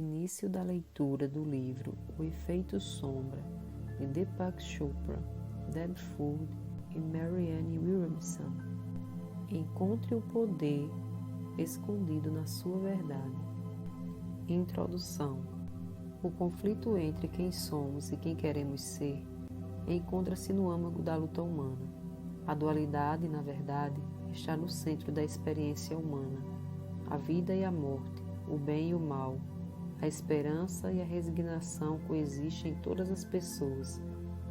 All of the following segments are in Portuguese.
Início da leitura do livro O Efeito Sombra, de Deepak Chopra, Deb Food e Marianne Williamson. Encontre o poder escondido na sua verdade. Introdução. O conflito entre quem somos e quem queremos ser encontra-se no âmago da luta humana. A dualidade, na verdade, está no centro da experiência humana. A vida e a morte, o bem e o mal, a esperança e a resignação coexistem em todas as pessoas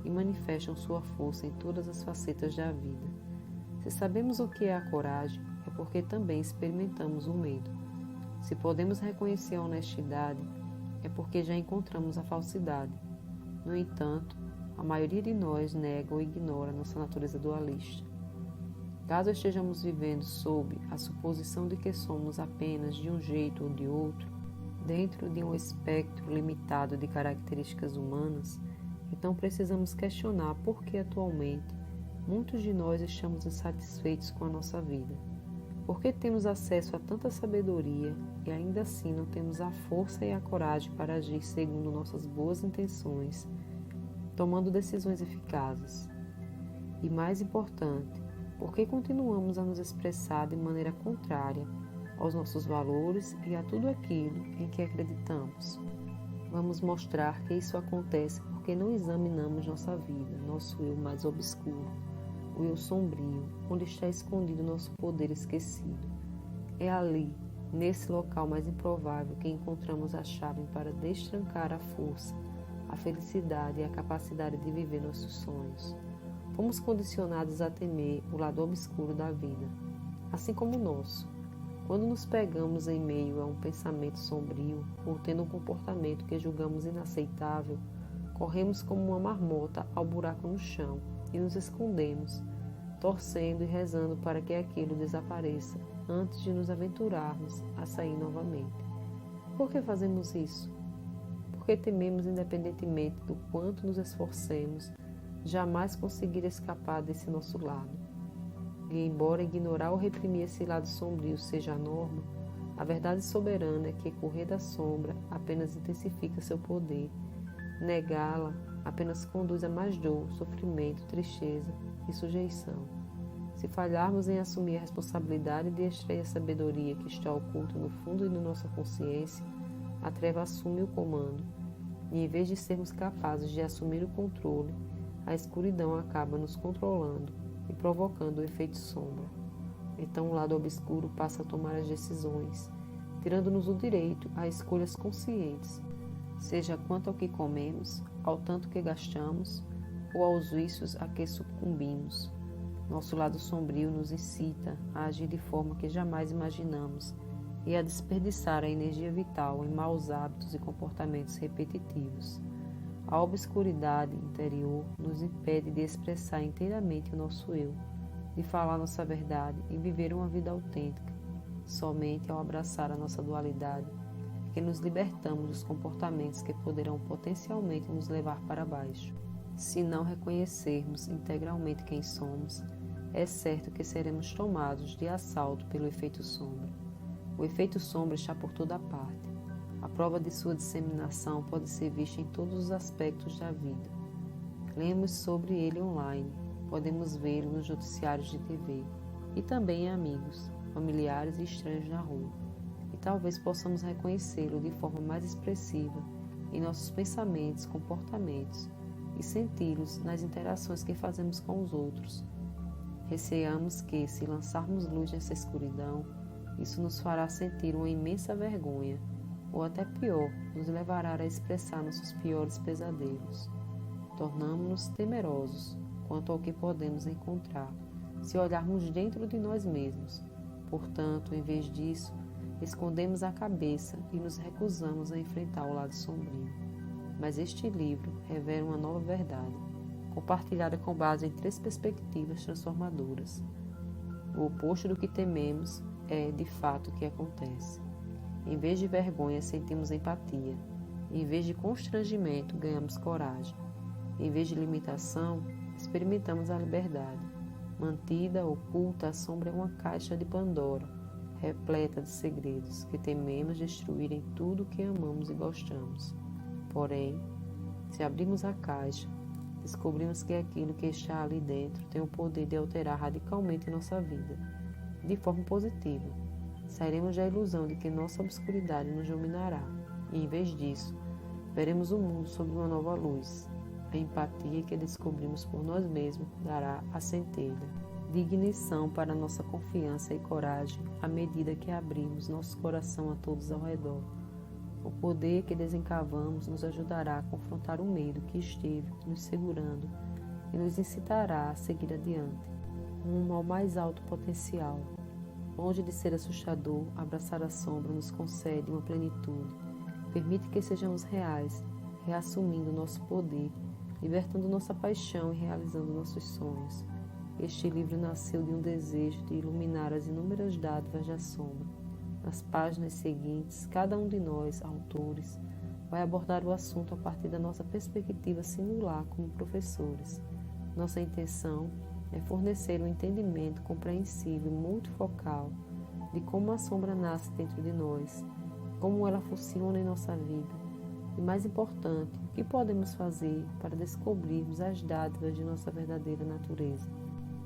e manifestam sua força em todas as facetas da vida. Se sabemos o que é a coragem, é porque também experimentamos o medo. Se podemos reconhecer a honestidade, é porque já encontramos a falsidade. No entanto, a maioria de nós nega ou ignora nossa natureza dualista. Caso estejamos vivendo sob a suposição de que somos apenas de um jeito ou de outro, dentro de um espectro limitado de características humanas, então precisamos questionar por que atualmente muitos de nós estamos insatisfeitos com a nossa vida. Por que temos acesso a tanta sabedoria e ainda assim não temos a força e a coragem para agir segundo nossas boas intenções, tomando decisões eficazes? E mais importante, por que continuamos a nos expressar de maneira contrária aos nossos valores e a tudo aquilo em que acreditamos? Vamos mostrar que isso acontece porque não examinamos nossa vida, nosso eu mais obscuro, o eu sombrio, onde está escondido nosso poder esquecido. É ali, nesse local mais improvável, que encontramos a chave para destrancar a força, a felicidade e a capacidade de viver nossos sonhos. Fomos condicionados a temer o lado obscuro da vida, assim como o nosso. Quando nos pegamos em meio a um pensamento sombrio ou tendo um comportamento que julgamos inaceitável, corremos como uma marmota ao buraco no chão e nos escondemos, torcendo e rezando para que aquilo desapareça antes de nos aventurarmos a sair novamente. Por que fazemos isso? Porque tememos, independentemente do quanto nos esforcemos, jamais conseguir escapar desse nosso lado. E embora ignorar ou reprimir esse lado sombrio seja a norma, a verdade soberana é que correr da sombra apenas intensifica seu poder. Negá-la apenas conduz a mais dor, sofrimento, tristeza e sujeição. Se falharmos em assumir a responsabilidade de extrair a sabedoria que está oculta no fundo de nossa consciência, a treva assume o comando, e em vez de sermos capazes de assumir o controle, a escuridão acaba nos controlando e provocando o efeito sombra. Então o lado obscuro passa a tomar as decisões, tirando-nos o direito a escolhas conscientes, seja quanto ao que comemos, ao tanto que gastamos ou aos vícios a que sucumbimos. Nosso lado sombrio nos incita a agir de forma que jamais imaginamos e a desperdiçar a energia vital em maus hábitos e comportamentos repetitivos. A obscuridade interior nos impede de expressar inteiramente o nosso eu, de falar nossa verdade e viver uma vida autêntica. Somente ao abraçar a nossa dualidade é que nos libertamos dos comportamentos que poderão potencialmente nos levar para baixo. Se não reconhecermos integralmente quem somos, é certo que seremos tomados de assalto pelo efeito sombra. O efeito sombra está por toda parte. A prova de sua disseminação pode ser vista em todos os aspectos da vida. Lemos sobre ele online, podemos vê-lo nos noticiários de TV e também em amigos, familiares e estranhos na rua. E talvez possamos reconhecê-lo de forma mais expressiva em nossos pensamentos, comportamentos e senti-los nas interações que fazemos com os outros. Receamos que, se lançarmos luz nessa escuridão, isso nos fará sentir uma imensa vergonha, ou até pior, nos levará a expressar nossos piores pesadelos. Tornamo-nos temerosos quanto ao que podemos encontrar, se olharmos dentro de nós mesmos. Portanto, em vez disso, escondemos a cabeça e nos recusamos a enfrentar o lado sombrio. Mas este livro revela uma nova verdade, compartilhada com base em 3 perspectivas transformadoras. O oposto do que tememos é, de fato, o que acontece. Em vez de vergonha, sentimos empatia. Em vez de constrangimento, ganhamos coragem. Em vez de limitação, experimentamos a liberdade. Mantida, oculta, a sombra é uma caixa de Pandora, repleta de segredos que tememos destruir em tudo que amamos e gostamos. Porém, se abrirmos a caixa, descobrimos que aquilo que está ali dentro tem o poder de alterar radicalmente nossa vida, de forma positiva. Sairemos da ilusão de que nossa obscuridade nos dominará e, em vez disso, veremos o mundo sob uma nova luz. A empatia que descobrimos por nós mesmos dará a centelha de ignição para nossa confiança e coragem à medida que abrimos nosso coração a todos ao redor. O poder que desencavamos nos ajudará a confrontar o medo que esteve nos segurando e nos incitará a seguir adiante, rumo ao mais alto potencial. Longe de ser assustador, abraçar a sombra nos concede uma plenitude. Permite que sejamos reais, reassumindo nosso poder, libertando nossa paixão e realizando nossos sonhos. Este livro nasceu de um desejo de iluminar as inúmeras dádivas da sombra. Nas páginas seguintes, cada um de nós, autores, vai abordar o assunto a partir da nossa perspectiva singular como professores. Nossa intenção é fornecer um entendimento compreensível e multifocal de como a sombra nasce dentro de nós, como ela funciona em nossa vida e, mais importante, o que podemos fazer para descobrirmos as dádivas de nossa verdadeira natureza.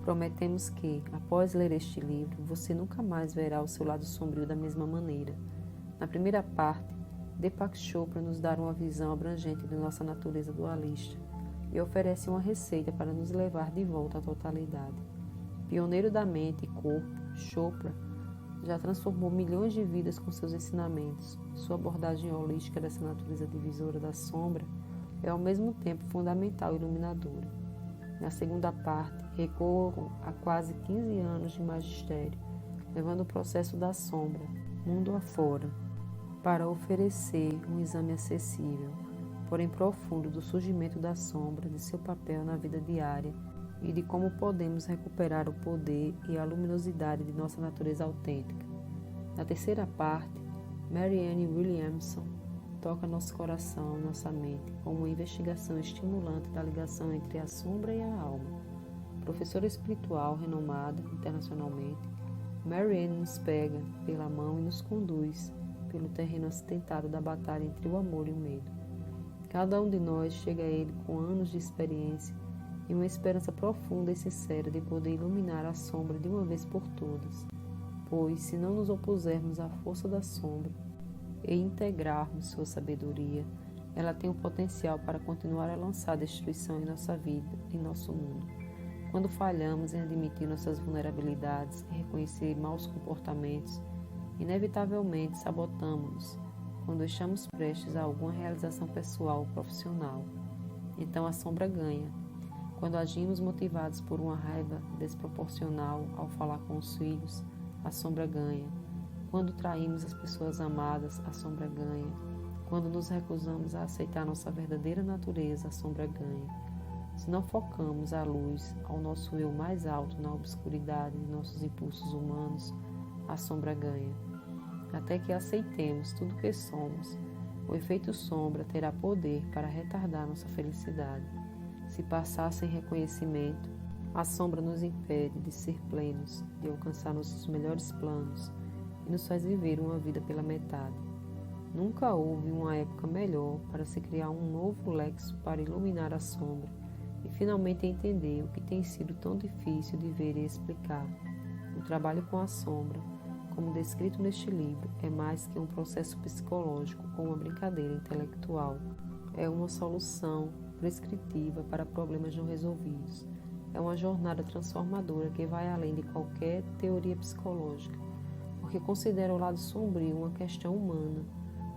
Prometemos que, após ler este livro, você nunca mais verá o seu lado sombrio da mesma maneira. Na primeira parte, Deepak Chopra nos dá uma visão abrangente de nossa natureza dualista e oferece uma receita para nos levar de volta à totalidade. Pioneiro da mente e corpo, Chopra já transformou milhões de vidas com seus ensinamentos. Sua abordagem holística dessa natureza divisora da sombra é ao mesmo tempo fundamental e iluminadora. Na segunda parte, recorro a quase 15 anos de magistério, levando o processo da sombra, mundo afora, para oferecer um exame acessível, porém profundo, do surgimento da sombra, de seu papel na vida diária e de como podemos recuperar o poder e a luminosidade de nossa natureza autêntica. Na terceira parte, Marianne Williamson toca nosso coração e nossa mente com uma investigação estimulante da ligação entre a sombra e a alma. Professora espiritual renomada internacionalmente, Marianne nos pega pela mão e nos conduz pelo terreno acidentado da batalha entre o amor e o medo. Cada um de nós chega a ele com anos de experiência e uma esperança profunda e sincera de poder iluminar a sombra de uma vez por todas, pois, se não nos opusermos à força da sombra e integrarmos sua sabedoria, ela tem o potencial para continuar a lançar destruição em nossa vida e nosso mundo. Quando falhamos em admitir nossas vulnerabilidades e reconhecer maus comportamentos, inevitavelmente sabotamos-nos quando estamos prestes a alguma realização pessoal ou profissional. Então a sombra ganha. Quando agimos motivados por uma raiva desproporcional ao falar com os filhos, a sombra ganha. Quando traímos as pessoas amadas, a sombra ganha. Quando nos recusamos a aceitar nossa verdadeira natureza, a sombra ganha. Se não focamos a luz ao nosso eu mais alto na obscuridade de nossos impulsos humanos, a sombra ganha. Até que aceitemos tudo o que somos, o efeito sombra terá poder para retardar nossa felicidade. Se passar sem reconhecimento, a sombra nos impede de ser plenos, de alcançar nossos melhores planos e nos faz viver uma vida pela metade. Nunca houve uma época melhor para se criar um novo lexo para iluminar a sombra e finalmente entender o que tem sido tão difícil de ver e explicar. O trabalho com a sombra, como descrito neste livro, é mais que um processo psicológico ou uma brincadeira intelectual. É uma solução prescritiva para problemas não resolvidos. É uma jornada transformadora que vai além de qualquer teoria psicológica, porque considera o lado sombrio uma questão humana,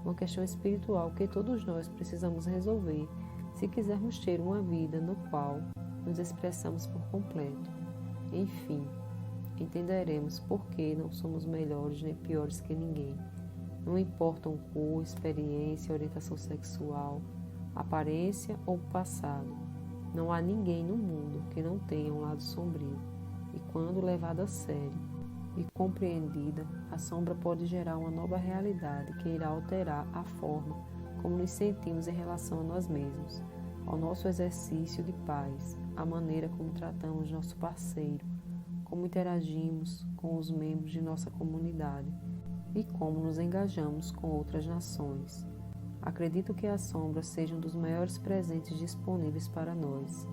uma questão espiritual que todos nós precisamos resolver se quisermos ter uma vida no qual nos expressamos por completo. Enfim, entenderemos por que não somos melhores nem piores que ninguém. Não importam cor, experiência, orientação sexual, aparência ou passado. Não há ninguém no mundo que não tenha um lado sombrio. E quando levada a sério e compreendida, a sombra pode gerar uma nova realidade que irá alterar a forma como nos sentimos em relação a nós mesmos, ao nosso exercício de paz, a maneira como tratamos nosso parceiro, como interagimos com os membros de nossa comunidade e como nos engajamos com outras nações. Acredito que a sombra seja um dos maiores presentes disponíveis para nós.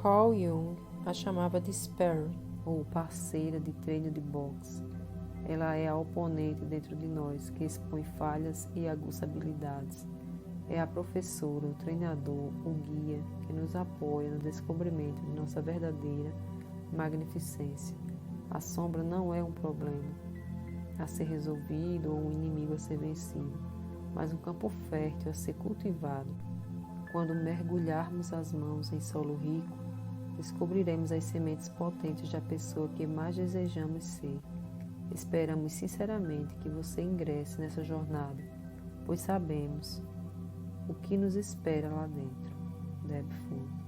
Carl Jung a chamava de Sparring, ou parceira de treino de boxe. Ela é a oponente dentro de nós, que expõe falhas e aguça habilidades. É a professora, o treinador, o guia, que nos apoia no descobrimento de nossa verdadeira magnificência. A sombra não é um problema a ser resolvido ou um inimigo a ser vencido, mas um campo fértil a ser cultivado. Quando mergulharmos as mãos em solo rico, descobriremos as sementes potentes da pessoa que mais desejamos ser. Esperamos sinceramente que você ingresse nessa jornada, pois sabemos o que nos espera lá dentro. Deb Food.